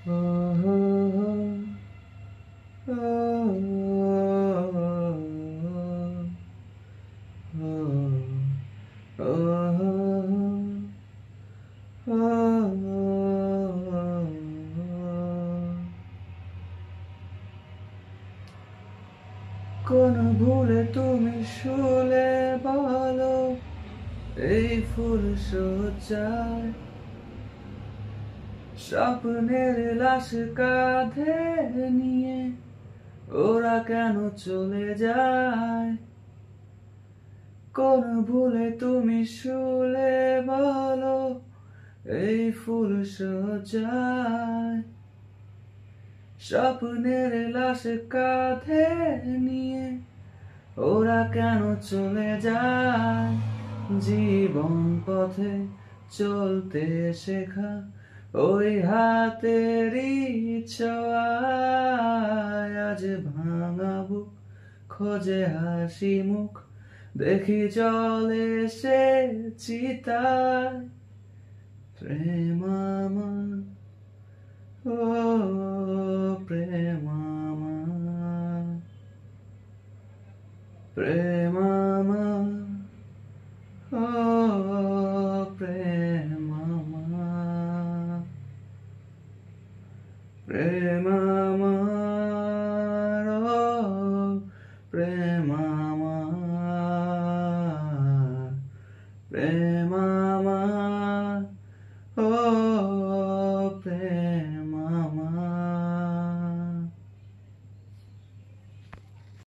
কোন ভুলে তুমি শুলে বলো এই ফুল সজ্জায় স্বপ্নের লাশ কাঁধে নিয়ে ওরা কেন চলে যায়? কোন ভুলে তুমি শুলে বলো এই ফুল সজ্জায় স্বপ্নের লাশ কাঁধে নিয়ে ওরা কেন চলে যায়? জীবন পথে চলতে শেখা ওই হাতেরই ছোঁয়ায় আজ ভাঙা বুক খোঁজে হাসি মুখ দেখি চলে সে চিতায়। প্রেম আমার, ও প্রেম আমার, প্রেম আমার, ও প্রেম আমার, প্রেম আমার, ও প্রেম আমার, প্রেম